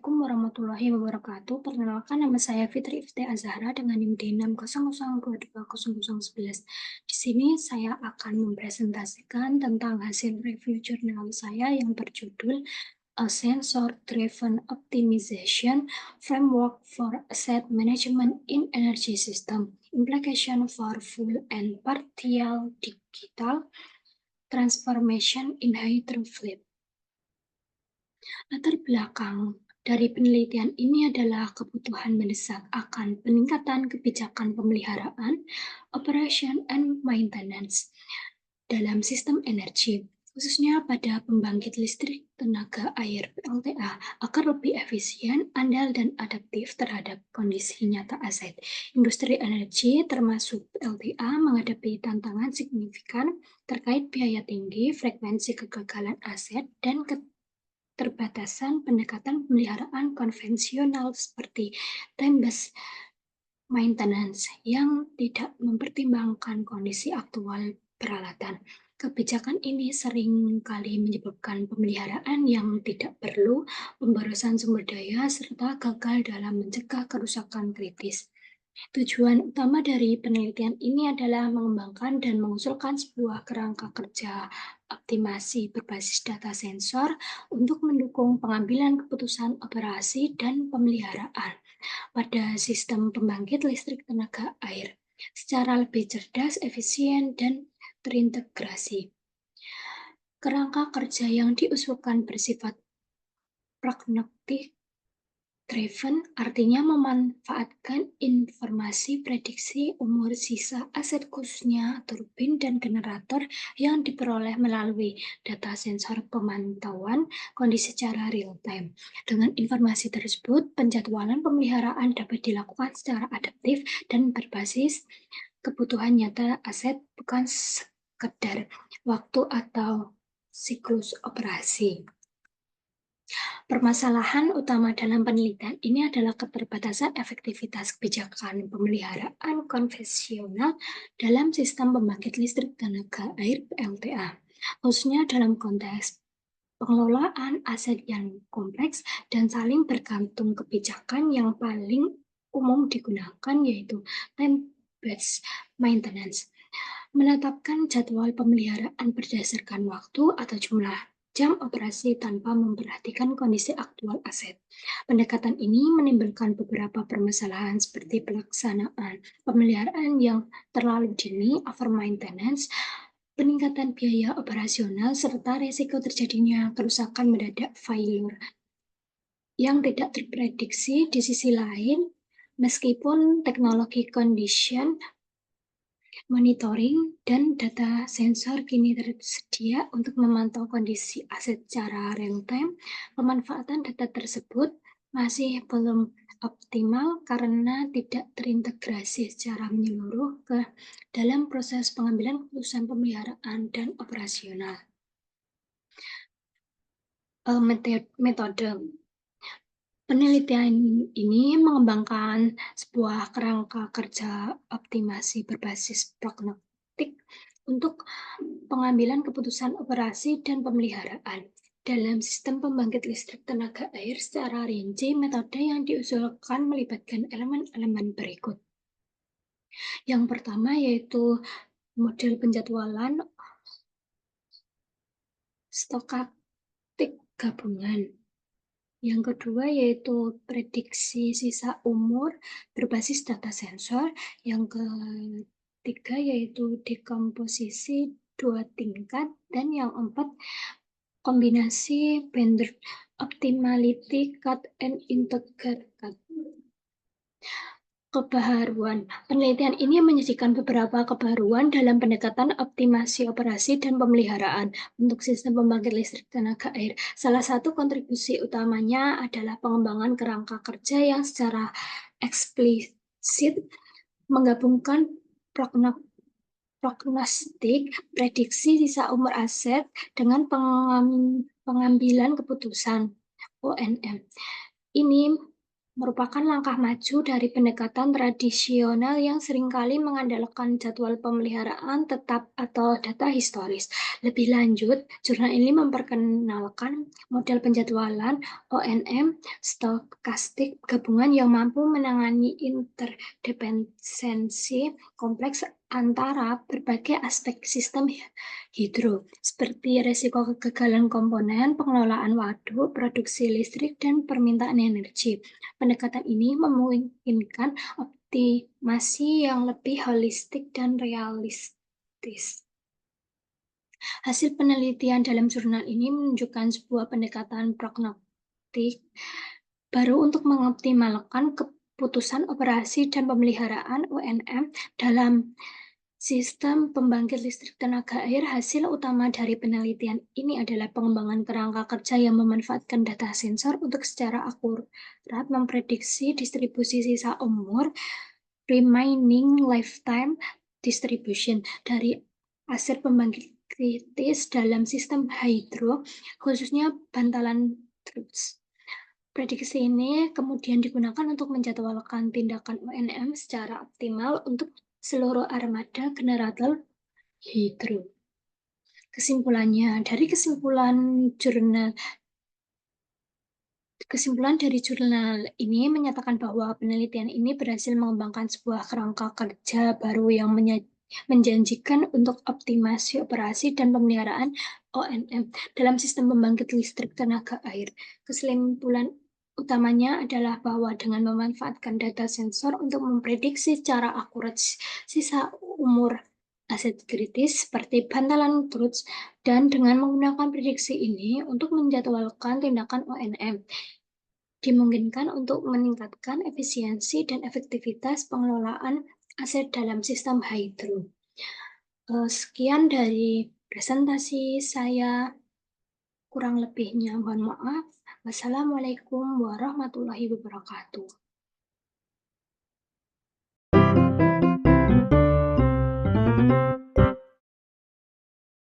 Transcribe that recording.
Assalamualaikum warahmatullahi wabarakatuh. Perkenalkan nama saya Fitri Ifti Azahra dengan NIM D600220011. Di sini saya akan mempresentasikan tentang hasil review jurnal saya yang berjudul A Sensor Driven Optimization Framework for Asset Management in Energy System, Implication for Full and Partial Digital Transformation in Hydro Fleet. Latar belakang dari penelitian ini adalah kebutuhan mendesak akan peningkatan kebijakan pemeliharaan, operation, and maintenance dalam sistem energi, khususnya pada pembangkit listrik tenaga air (PLTA) agar lebih efisien, andal, dan adaptif terhadap kondisi nyata aset. Industri energi termasuk PLTA menghadapi tantangan signifikan terkait biaya tinggi, frekuensi kegagalan aset, dan keterbatasan pendekatan pemeliharaan konvensional seperti time-based maintenance yang tidak mempertimbangkan kondisi aktual peralatan. Kebijakan ini sering kali menyebabkan pemeliharaan yang tidak perlu, pemborosan sumber daya, serta gagal dalam mencegah kerusakan kritis. Tujuan utama dari penelitian ini adalah mengembangkan dan mengusulkan sebuah kerangka kerja optimasi berbasis data sensor untuk mendukung pengambilan keputusan operasi dan pemeliharaan pada sistem pembangkit listrik tenaga air secara lebih cerdas, efisien, dan terintegrasi. Kerangka kerja yang diusulkan bersifat pragmatik driven, artinya memanfaatkan informasi prediksi umur sisa aset khususnya turbin dan generator yang diperoleh melalui data sensor pemantauan kondisi secara real time. Dengan informasi tersebut, penjadwalan pemeliharaan dapat dilakukan secara adaptif dan berbasis kebutuhan nyata aset, bukan sekedar waktu atau siklus operasi. Permasalahan utama dalam penelitian ini adalah keterbatasan efektivitas kebijakan pemeliharaan konvensional dalam sistem pembangkit listrik tenaga air (PLTA), khususnya dalam konteks pengelolaan aset yang kompleks dan saling bergantung. Kebijakan yang paling umum digunakan yaitu time-based maintenance, menetapkan jadwal pemeliharaan berdasarkan waktu atau jumlah jam operasi tanpa memperhatikan kondisi aktual aset. Pendekatan ini menimbulkan beberapa permasalahan seperti pelaksanaan pemeliharaan yang terlalu dini, over maintenance, peningkatan biaya operasional, serta risiko terjadinya kerusakan mendadak failure yang tidak terprediksi. Di sisi lain, meskipun teknologi condition monitoring dan data sensor kini tersedia untuk memantau kondisi aset secara real-time, pemanfaatan data tersebut masih belum optimal karena tidak terintegrasi secara menyeluruh ke dalam proses pengambilan keputusan pemeliharaan dan operasional. Metode penelitian ini mengembangkan sebuah kerangka kerja optimasi berbasis pragmatik untuk pengambilan keputusan operasi dan pemeliharaan dalam sistem pembangkit listrik tenaga air. Secara rinci, metode yang diusulkan melibatkan elemen-elemen berikut. Yang pertama yaitu model penjadwalan stokastik gabungan. Yang kedua yaitu prediksi sisa umur berbasis data sensor. Yang ketiga yaitu dekomposisi dua tingkat. Dan yang empat, kombinasi Bender Optimality Cut and Integer Cut. Kebaharuan. Penelitian ini menyajikan beberapa kebaruan dalam pendekatan optimasi operasi dan pemeliharaan untuk sistem pembangkit listrik tenaga air. Salah satu kontribusi utamanya adalah pengembangan kerangka kerja yang secara eksplisit menggabungkan prognostik prediksi sisa umur aset dengan pengambilan keputusan (ONM). Ini merupakan langkah maju dari pendekatan tradisional yang seringkali mengandalkan jadwal pemeliharaan tetap atau data historis. Lebih lanjut, jurnal ini memperkenalkan model penjadwalan ONM stokastik gabungan yang mampu menangani interdependensi kompleks antara berbagai aspek sistem hidro, seperti resiko kegagalan komponen, pengelolaan waduk, produksi listrik, dan permintaan energi. Pendekatan ini memungkinkan optimasi yang lebih holistik dan realistis. Hasil penelitian dalam jurnal ini menunjukkan sebuah pendekatan pragmatik baru untuk mengoptimalkan keputusan operasi dan pemeliharaan UNM dalam sistem pembangkit listrik tenaga air. Hasil utama dari penelitian ini adalah pengembangan kerangka kerja yang memanfaatkan data sensor untuk secara akurat memprediksi distribusi sisa umur remaining lifetime distribution dari aset pembangkit kritis dalam sistem hidro, khususnya bantalan trus. Prediksi ini kemudian digunakan untuk menjadwalkan tindakan UNM secara optimal untuk seluruh armada generator hidro. Kesimpulannya, kesimpulan dari jurnal ini menyatakan bahwa penelitian ini berhasil mengembangkan sebuah kerangka kerja baru yang menjanjikan untuk optimasi operasi dan pemeliharaan ONM dalam sistem pembangkit listrik tenaga air. Kesimpulan utamanya adalah bahwa dengan memanfaatkan data sensor untuk memprediksi secara akurat sisa umur aset kritis seperti bantalan trus, dan dengan menggunakan prediksi ini untuk menjadwalkan tindakan ONM, dimungkinkan untuk meningkatkan efisiensi dan efektivitas pengelolaan aset dalam sistem hidro. Sekian dari presentasi saya, kurang lebihnya mohon maaf. Wassalamualaikum warahmatullahi wabarakatuh.